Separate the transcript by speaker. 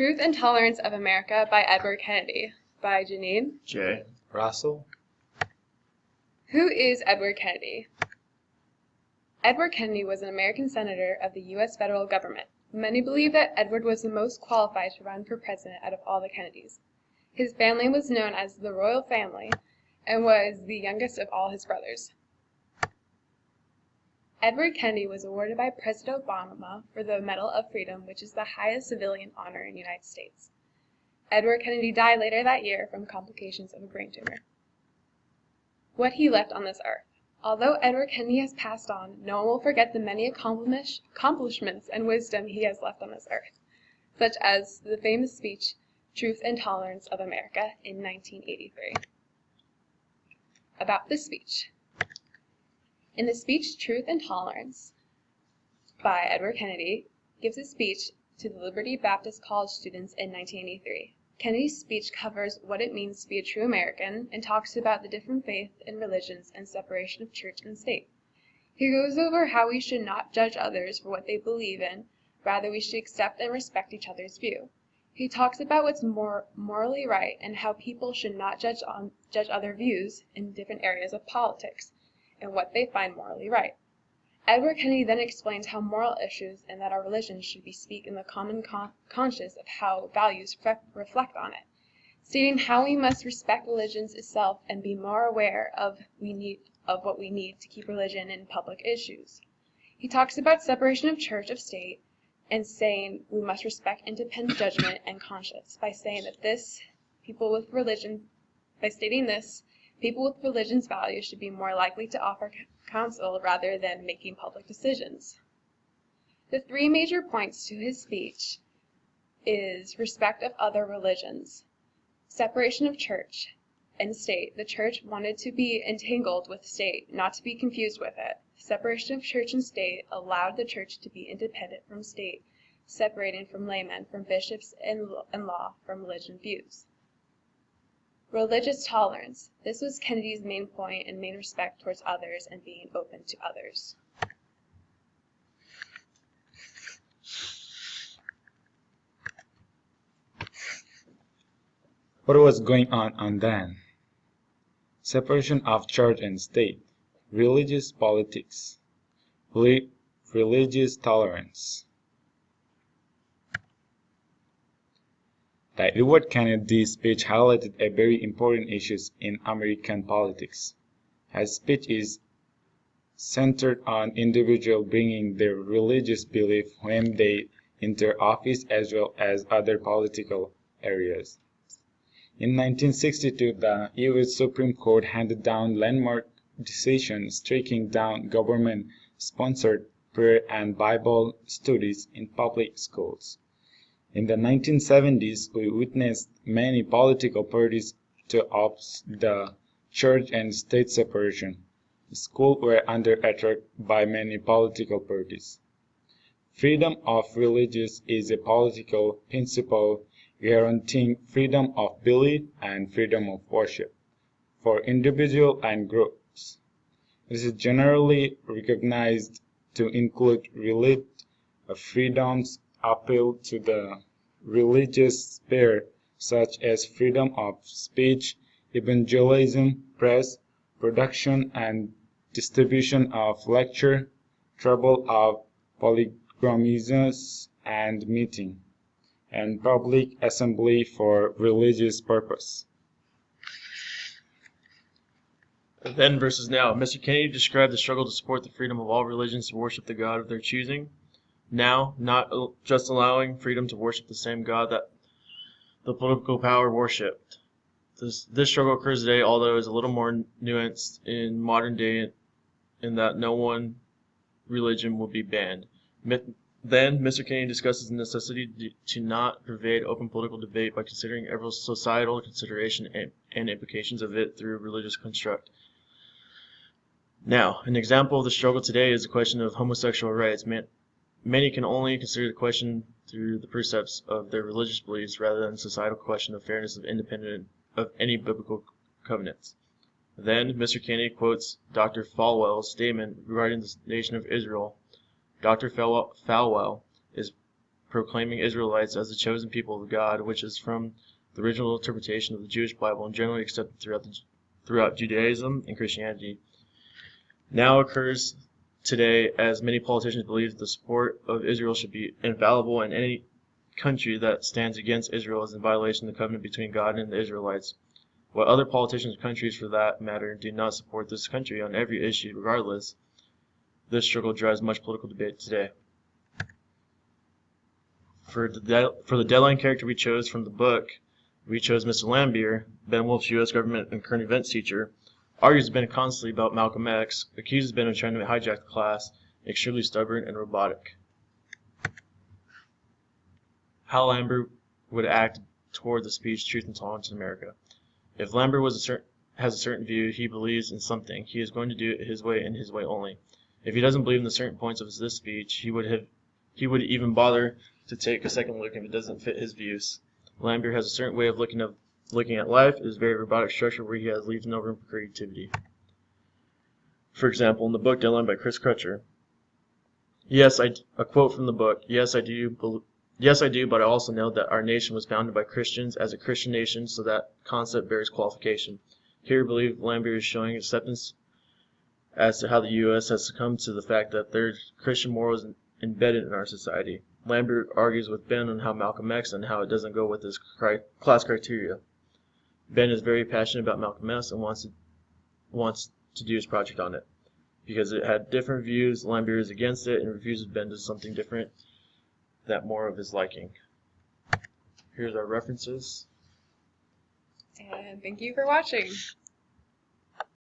Speaker 1: Truth and Tolerance of America by Edward Kennedy. By Janine.
Speaker 2: J. Russell.
Speaker 1: Who is Edward Kennedy? Edward Kennedy was an American senator of the U.S. federal government. Many believe that Edward was the most qualified to run for president out of all the Kennedys. His family was known as the Royal Family and was the youngest of all his brothers. Edward Kennedy was awarded by President Obama for the Medal of Freedom, which is the highest civilian honor in the United States. Edward Kennedy died later that year from complications of a brain tumor. What he left on this earth. Although Edward Kennedy has passed on, no one will forget the many accomplishments and wisdom he has left on this earth, such as the famous speech, Truth and Tolerance of America, in 1983. About this speech. In the speech, Truth and Tolerance, by Edward Kennedy, gives a speech to the Liberty Baptist College students in 1983. Kennedy's speech covers what it means to be a true American and talks about the different faiths and religions and separation of church and state. He goes over how we should not judge others for what they believe in, rather we should accept and respect each other's view. He talks about what's morally right and how people should not judge other views in different areas of politics and what they find morally right. Edward Kennedy then explains how moral issues and that our religion should speak in the common conscience of how values reflect on it, stating how we must respect religions itself and be more aware of what we need to keep religion in public issues. He talks about separation of church of state and saying we must respect independent judgment and conscience by saying that people with religion's values should be more likely to offer counsel rather than making public decisions. The three major points to his speech is respect of other religions, separation of church and state. The church wanted to be entangled with state, not to be confused with it. Separation of church and state allowed the church to be independent from state, separating from laymen, from bishops and law, from religion views. Religious tolerance. This was Kennedy's main point and main respect towards others and being open to others.
Speaker 2: What was going on then? Separation of church and state, religious politics, religious tolerance. The Edward Kennedy speech highlighted a very important issue in American politics. His speech is centered on individuals bringing their religious belief when they enter office as well as other political areas. In 1962, the U.S. Supreme Court handed down landmark decisions striking down government-sponsored prayer and Bible studies in public schools. In the 1970s, we witnessed many political parties to oppose the church and state separation. Schools were under attack by many political parties. Freedom of religion is a political principle guaranteeing freedom of belief and freedom of worship for individuals and groups. It is generally recognized to include religious freedoms appeal to the religious sphere, such as freedom of speech, evangelism, press, production and distribution of lecture, travel of pilgrimages and meeting, and public assembly for religious purpose.
Speaker 3: Then versus now. Mr. Kennedy described the struggle to support the freedom of all religions to worship the God of their choosing. Now, not just allowing freedom to worship the same God that the political power worshipped. This struggle occurs today, although it is a little more nuanced in modern day in that no one religion will be banned. Then, Mr. Kennedy discusses the necessity to not pervade open political debate by considering every societal consideration and implications of it through religious construct. Now, an example of the struggle today is the question of homosexual rights. Many can only consider the question through the precepts of their religious beliefs rather than the societal question of fairness of independent of any biblical covenants. Then, Mr. Kennedy quotes Dr. Falwell's statement regarding the nation of Israel. Dr. Falwell is proclaiming Israelites as the chosen people of God, which is from the original interpretation of the Jewish Bible and generally accepted throughout Judaism and Christianity, now occurs today as many politicians believe the support of Israel should be infallible, and any country that stands against Israel is in violation of the covenant between God and the Israelites. While other politicians or countries, for that matter, do not support this country on every issue regardless, this struggle drives much political debate today. For the deadline character we chose from the book, we chose Mr. Lambier, Ben Wolf's U.S. government and current events teacher. Argues Ben constantly about Malcolm X, accuses Ben of trying to hijack the class, extremely stubborn and robotic. How Lambert would act toward the speech Truth and Tolerance in America. If Lambert has a certain view, he believes in something, he is going to do it his way and his way only. If he doesn't believe in the certain points of this speech, he would even bother to take a second look if it doesn't fit his views. Lambert has a certain way of looking at life. It is very robotic structure where he leaves no room for creativity. For example, in the book Deadline by Chris Crutcher, a quote from the book, yes, I do, but I also know that our nation was founded by Christians as a Christian nation, so that concept bears qualification. Here, I believe Lambert is showing acceptance as to how the U.S. has succumbed to the fact that there's Christian morals embedded in our society. Lambert argues with Ben on how Malcolm X and how it doesn't go with his class criteria. Ben is very passionate about Malcolm X and wants to do his project on it. Because it had different views, Lambert is against it and refuses Ben to do something different that more of his liking. Here's our references.
Speaker 1: And thank you for watching.